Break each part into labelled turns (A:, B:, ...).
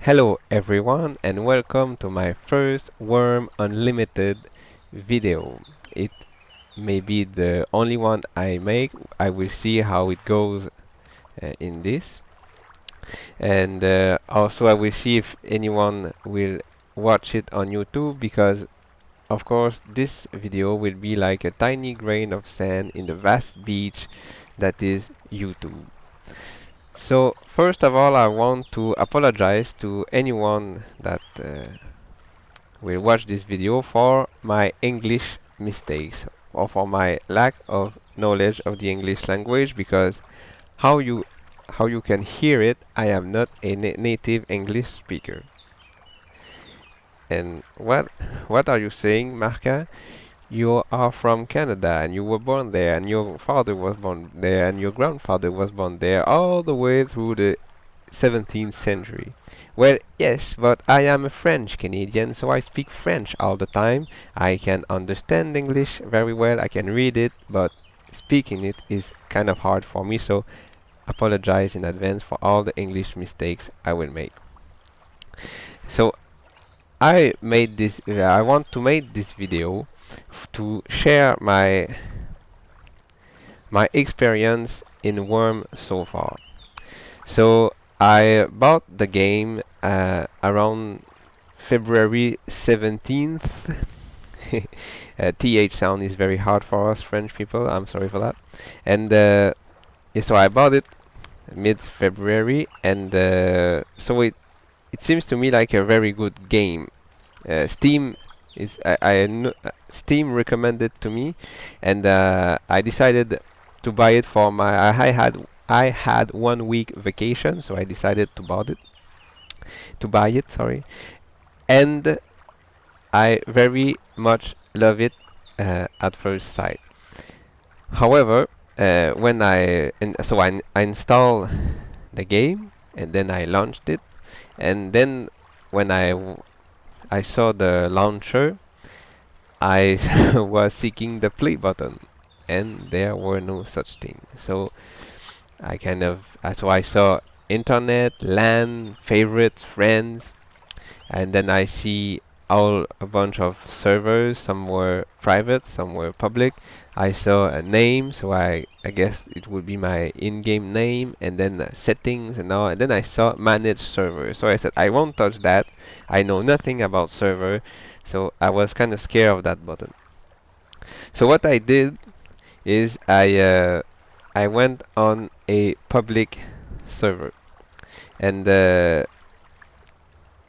A: Hello everyone and welcome to my first Wurm Unlimited video. It may be the only one I make. I will see how it goes in this. And also I will see if anyone will watch it on YouTube because of course this video will be like a tiny grain of sand in the vast beach that is YouTube. So first of all, I want to apologize to anyone that will watch this video for my English mistakes or for my lack of knowledge of the English language, because how you how you can hear it, I am not a native English speaker. And what are you saying, Markan? You are from Canada and you were born there and your father was born there and your grandfather was born there all the way through the 17th century. Well, yes, but I am a French Canadian, so I speak French all the time. I can understand English very well, I can read it, but speaking it is kind of hard for me, so apologize in advance for all the English mistakes I will make. So I want to make this video to share my experience in Worm so far. So I bought the game around February 17th. TH sound is very hard for us French people, I'm sorry for that. And yeah, so I bought it mid-February, and so it seems to me like a very good game. Steam is Steam recommended to me, and I decided to buy it for my. I had 1 week vacation, so I decided to buy it. Sorry, and I very much love it at first sight. However, when I install the game and then I launched it, and then when I saw the launcher, I was seeking the play button, and there were no such thing. So so I saw internet, LAN, favorites, friends, and then I see all a bunch of servers. Some were private, some were public. I saw a name, so I guess it would be my in-game name, and then settings and all. And then I saw manage server. So I said I won't touch that. I know nothing about server, so I was kind of scared of that button. So what I did is I went on a public server, and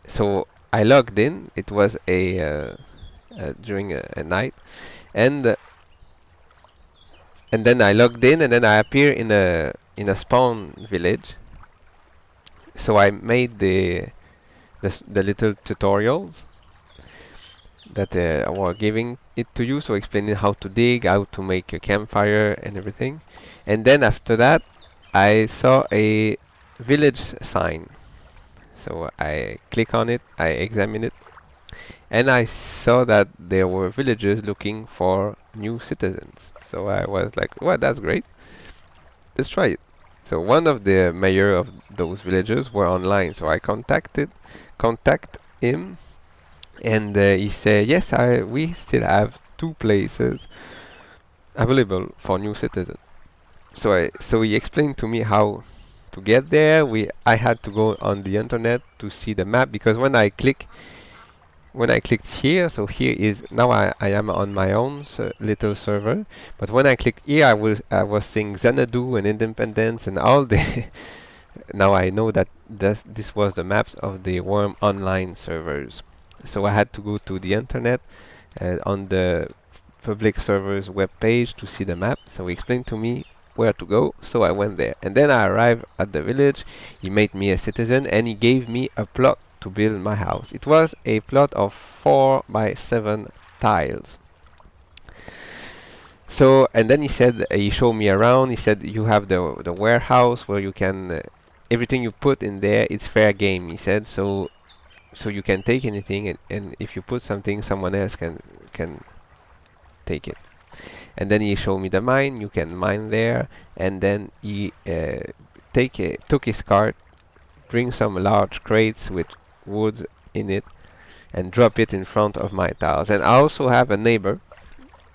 A: so I logged in. It was during a night, and and then I logged in, and then I appear in a spawn village. So I made the little tutorials that were giving it to you, so explaining how to dig, how to make a campfire, and everything. And then after that, I saw a village sign. So I click on it, I examine it, and I saw that there were villagers looking for new citizens. So I was like, well, that's great. Let's try it. So one of the mayor of those villagers were online. So I contact him, and he said, yes, we still have 2 places available for new citizens. So he explained to me how to get there. I had to go on the internet to see the map, because when I clicked here, so here is now I am on my own little server. But when I clicked here, I was seeing Xanadu and Independence and all the. Now I know that this was the maps of the Wurm online servers. So I had to go to the internet on the public server's web page to see the map. So he explained to me where to go, so I went there. And then I arrived at the village. He made me a citizen, and he gave me a plot to build my house. It was a plot of 4 by 7 tiles. So, and then he showed me around. He said you have the warehouse where you can everything you put in there, it's fair game. He said so you can take anything, and if you put something, someone else can take it. And then he showed me the mine. You can mine there, and then he took his cart, bring some large crates with woods in it and drop it in front of my tiles. And I also have a neighbor,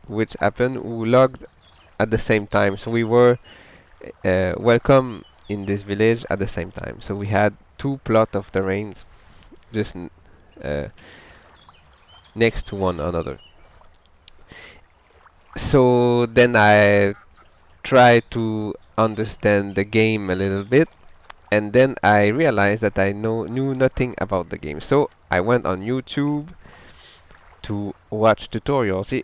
A: which happened, who logged at the same time. So we were welcome in this village at the same time. So we had two plot of terrains just uh, next to one another. So then I tried to understand the game a little bit, and then I realized that I knew nothing about the game. So I went on YouTube to watch tutorials.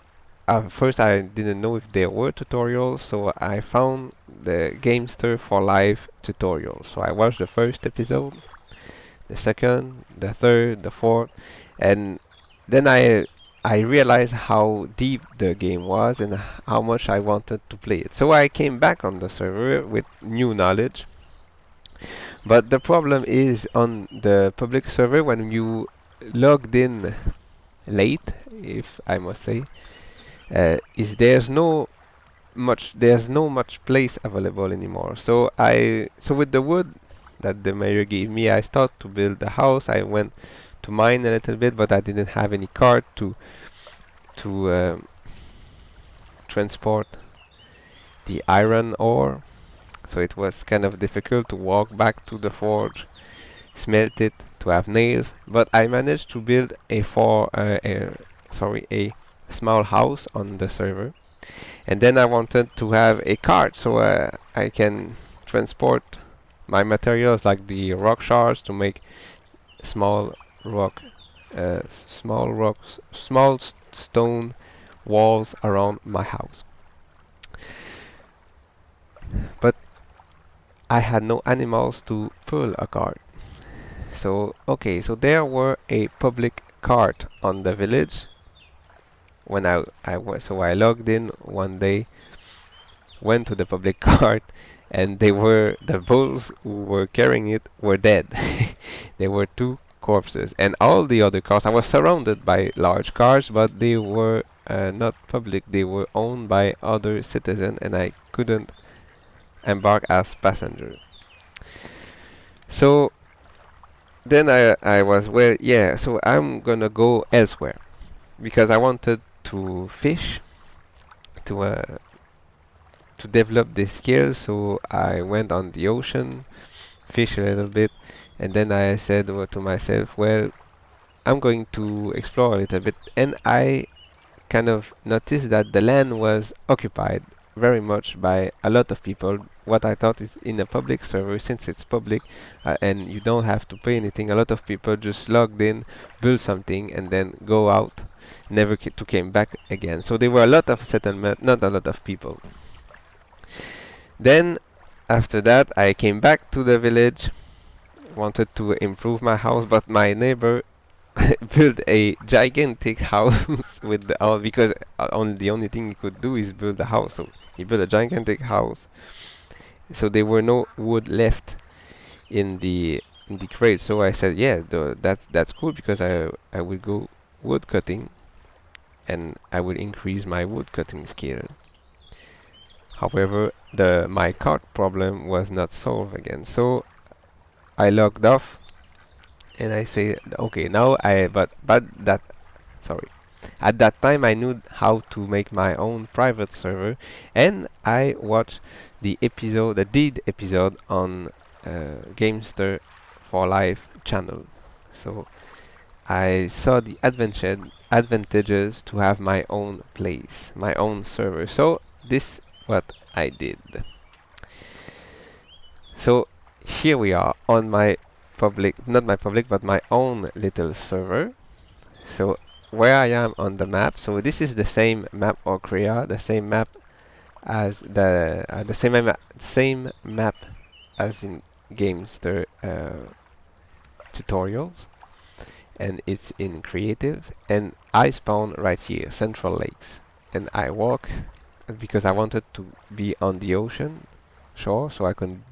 A: First, I didn't know if there were tutorials, so I found the Gamester for Life tutorial. So I watched the first episode, the second, the third, the fourth, and then I realized how deep the game was and how much I wanted to play it. So I came back on the server with new knowledge. But the problem is on the public server when you logged in late, if I must say, is there's no much place available anymore. So with the wood that the mayor gave me, I started to build the house. I went to mine a little bit, but I didn't have any cart to transport the iron ore, so it was kind of difficult to walk back to the forge, smelt it to have nails. But I managed to build a small house on the server, and then I wanted to have a cart so I can transport my materials like the rock shards to make small rock, small stone walls around my house. But I had no animals to pull a cart. So okay, so there were a public cart on the village when so I logged in one day, went to the public cart, and the bulls who were carrying it were dead. There were two corpses, and all the other cars. I was surrounded by large cars, but they were not public. They were owned by other citizens, and I couldn't embark as passenger. So then I was, well, yeah, so I'm gonna go elsewhere because I wanted to fish to uh, to develop this skill. So I went on the ocean, fish a little bit, and then I said to myself, well, I'm going to explore a little bit, and I kind of noticed that the land was occupied very much by a lot of people. What I thought is in a public server, since it's public and you don't have to pay anything, a lot of people just logged in, build something, and then go out, never to came back again. So there were a lot of settlement, not a lot of people. Then after that, I came back to the village, wanted to improve my house, but my neighbor built a gigantic house with the because the only thing he could do is build a house. So he built a gigantic house. So there were no wood left in the crate. So I said, yeah, that's cool because I will go wood cutting and I will increase my wood cutting skill. However, my cart problem was not solved again. So I logged off and I say, okay, now but that sorry. At that time, I knew how to make my own private server, and I watched the did episode on Gamester for Life channel. So I saw the advantages to have my own place, my own server. So this what I did. So here we are on my not my public, but my own little server. So where I am on the map, so this is the same map or Korea, the same map as the same map as in Gamester tutorials, and it's in creative. And I spawn right here, Central Lakes, and I walk because I wanted to be on the ocean shore, so I can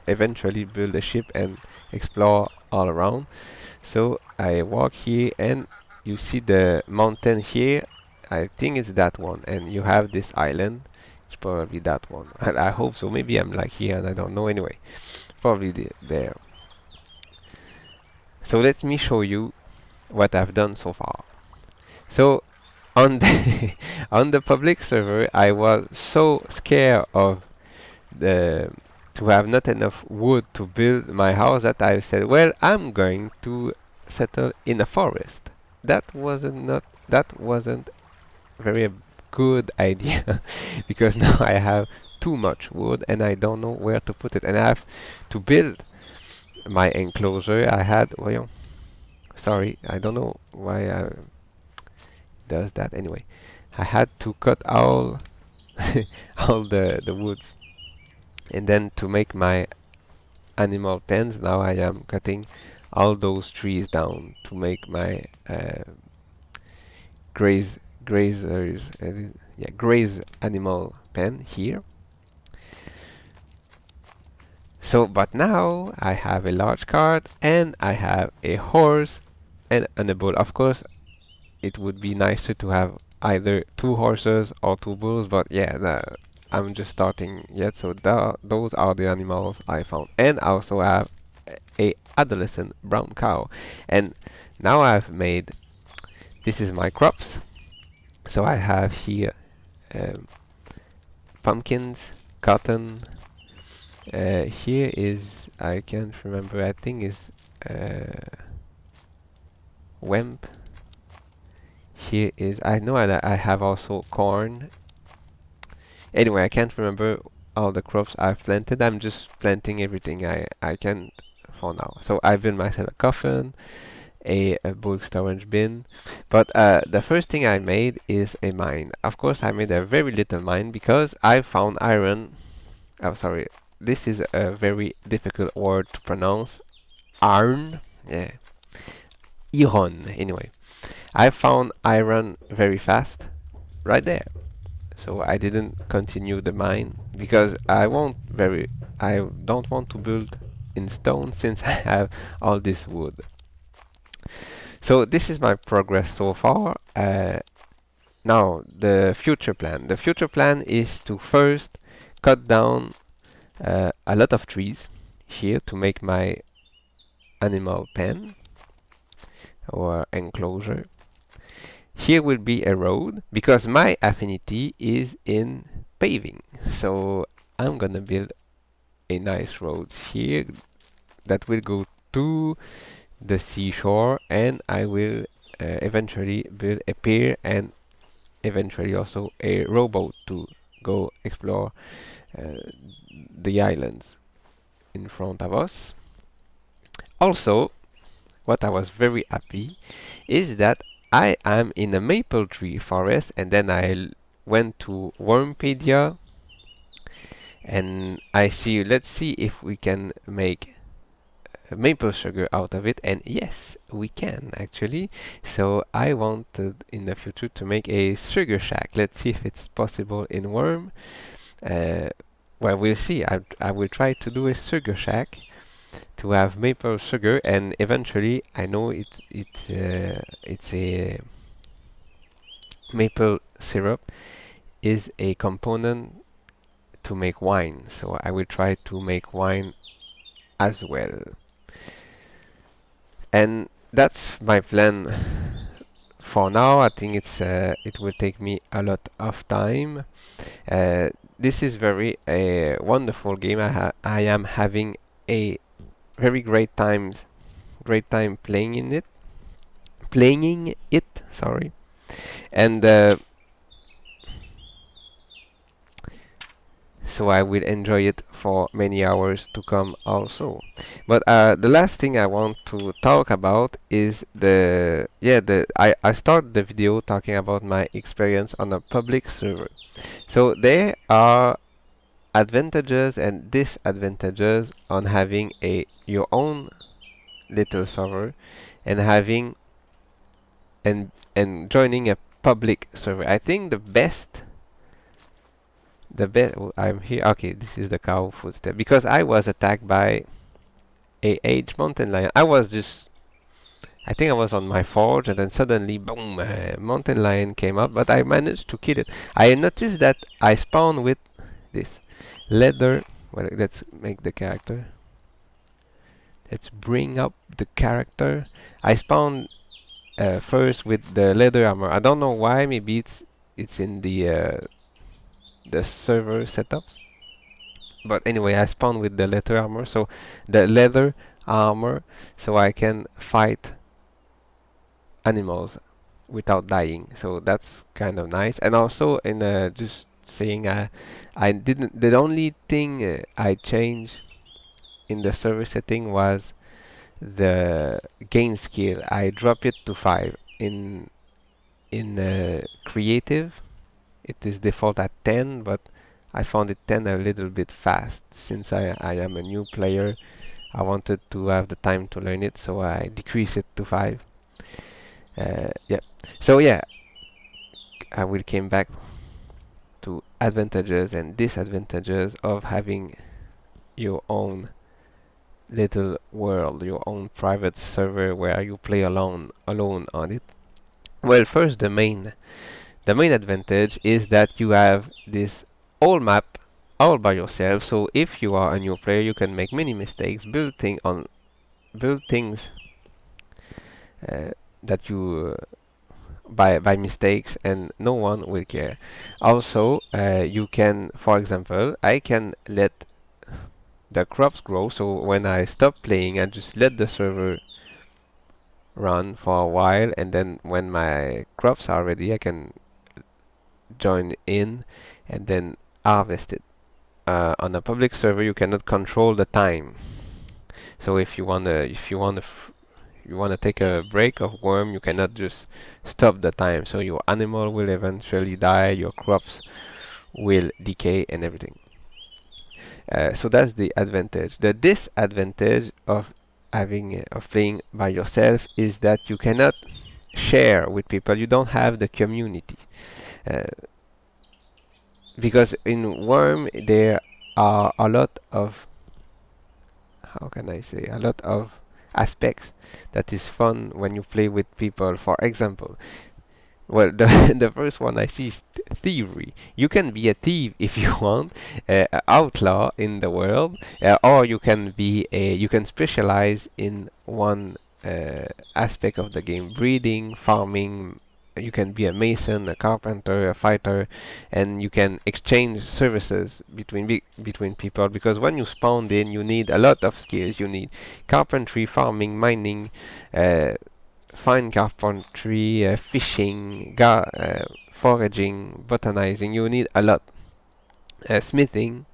A: eventually build a ship and explore all around. So I walk here and you see the mountain here. I think it's that one, and you have this island. It's probably that one. I hope so. Maybe I'm like here and I don't know. Anyway, probably there. So let me show you what I've done so far. So on the on the public server, I was so scared of the to have not enough wood to build my house that I said, well, I'm going to settle in a forest. That wasn't very good idea because now I have too much wood and I don't know where to put it, and I have to build my enclosure. I had, well, sorry, I don't know why I does that anyway. I had to cut all all the woods, and then to make my animal pens, now I am cutting all those trees down to make my graze grazers yeah, graze animal pen here. So but now I have a large cart and I have a horse and a bull. Of course it would be nicer to have either two horses or two bulls, but yeah, I'm just starting yet, so those are the animals I found. And I also have a adolescent brown cow. And now I've made, this is my crops. So I have here um, pumpkins, cotton. Here is, I can't remember, I think is wemp. Here is, I know I have also corn. Anyway, I can't remember all the crops I've planted. I'm just planting everything I can for now. So I built myself a coffin, a bulk storage bin. But the first thing I made is a mine. Of course, I made a very little mine because I found iron. Oh, sorry. This is a very difficult word to pronounce. Iron. Yeah. Iron. Anyway, I found iron very fast right there. So I didn't continue the mine because I don't want to build in stone since I have all this wood. So this is my progress so far. Now the future plan. The future plan is to first cut down a lot of trees here to make my animal pen or enclosure. Here will be a road because my affinity is in paving. So I'm gonna build a nice road here that will go to the seashore, and I will eventually build a pier and eventually also a rowboat to go explore uh, the islands in front of us. Also, what I was very happy is that I am in a maple tree forest, and then went to Wormpedia and I see, let's see if we can make maple sugar out of it, and yes, we can actually. So I wanted in the future to make a sugar shack. Let's see if it's possible in Worm. Uh, well, we'll see. I will try to do a sugar shack to have maple sugar, and eventually, I know it's a maple syrup is a component to make wine. So I will try to make wine as well. And that's my plan for now. I think it will take me a lot of time. This is very a wonderful game. I am having a very great time playing it. Sorry, and so I will enjoy it for many hours to come also. But the last thing I want to talk about is I started the video talking about my experience on a public server. So there are advantages and disadvantages on having a your own little server and having and joining a public server. I think the best I'm here. Okay, this is the cow footstep because I was attacked by a aged mountain lion. I think I was on my forge, and then suddenly, boom, mountain lion came up, but I managed to kill it. I noticed that I spawned with this leather. Well, let's make the character. let's bring up the character. I spawned first with the leather armor. I don't know why. Maybe it's in the server setups. But anyway, I spawned with the leather armor, so the leather armor, so I can fight animals without dying. So that's kind of nice. And also, in just saying, I didn't. The only thing I changed in the server setting was the gain skill. I drop it to 5 in creative. It is default at 10, but I found it 10 a little bit fast. Since I am a new player, I wanted to have the time to learn it, so I decrease it to 5. Yeah. So yeah, I will came back to advantages and disadvantages of having your own little world, your own private server where you play alone on it. Well, first the main advantage is that you have this whole map all by yourself. So if you are a new player, you can make many mistakes, build things uh, that you by mistakes, and no one will care. Also, you can, for example, I can let the crops grow. So when I stop playing, I just let the server run for a while, and then when my crops are ready, I can join in and then harvest it. On a public server, you cannot control the time. So if you wanna take a break of worm, you cannot just stop the time. So your animal will eventually die, your crops will decay, and everything. So that's the advantage. The disadvantage of playing by yourself is that you cannot share with people. You don't have the community. Uh, because in Worm there are a lot of, how can I say, a lot of aspects that is fun when you play with people. For example, well, the the first one I see is thievery. You can be a thief if you want, a outlaw in the world, or you can specialize in one aspect of the game: breeding, farming. You can be a mason, a carpenter, a fighter, and you can exchange services between people. Because when you spawn in, you need a lot of skills. You need carpentry, farming, mining. Fine carpentry, fishing, foraging, botanizing. You need a lot. Smithing.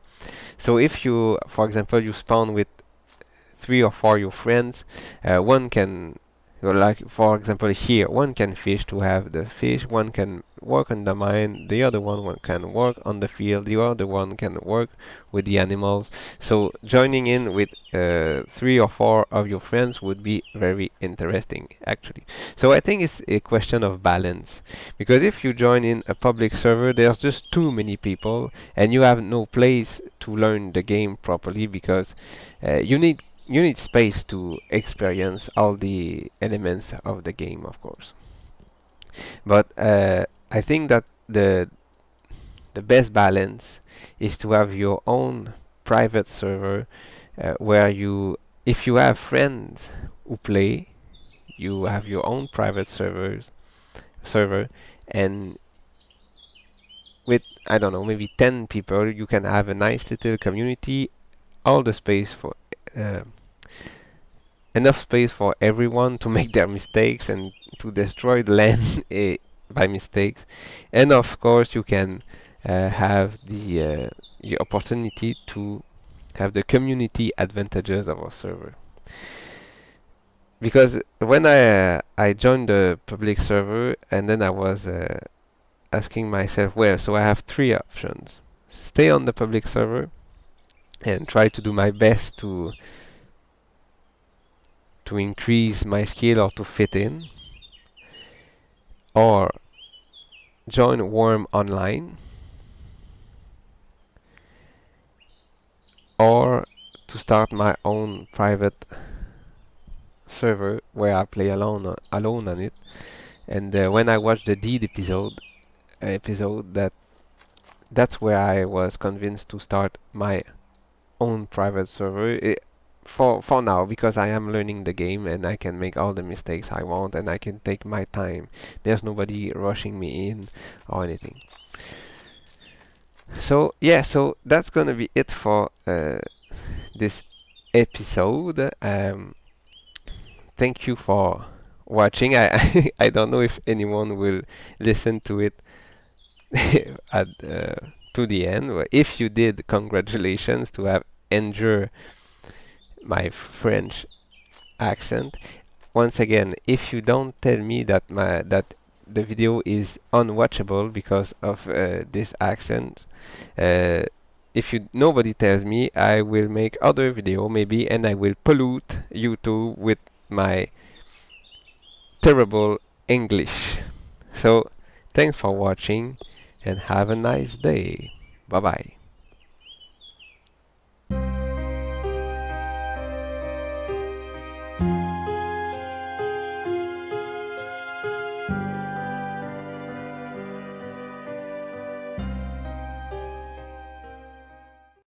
A: So if you, for example, you spawn with 3 or 4 your friends, one can, like for example here, one can fish to have the fish, one can work on the mine, the other one can work on the field, the other one can work with the animals. So joining in with 3 or 4 of your friends would be very interesting, actually. So I think it's a question of balance, because if you join in a public server, there's just too many people, and you have no place to learn the game properly, because you need space to experience all the elements of the game, of course. But I think that the best balance is to have your own private server, where if you have friends who play, you have your own private server, and with, I don't know, maybe 10 people, you can have a nice little community, all the space for uh, enough space for everyone to make their mistakes and to destroy the land by mistakes. And of course, you can have the opportunity to have the community advantages of our server. Because when I joined the public server, and then I was asking myself, well, so I have 3 options: stay on the public server and try to do my best to increase my skill or to fit in, or join Wurm Online, or to start my own private server where I play alone on it. And when I watched the Deed episode, that's where I was convinced to start my own private server. for now, because I am learning the game and I can make all the mistakes I want and I can take my time. There's nobody rushing me in or anything. So yeah, so that's gonna be it for this episode. Thank you for watching. I don't know if anyone will listen to it at to the end. But if you did, congratulations to have enjoyed my French accent. Once again, if you don't tell me that the video is unwatchable because of this accent, uh, if you nobody tells me, I will make other video maybe, and I will pollute YouTube with my terrible English. So, thanks for watching and have a nice day. Bye bye.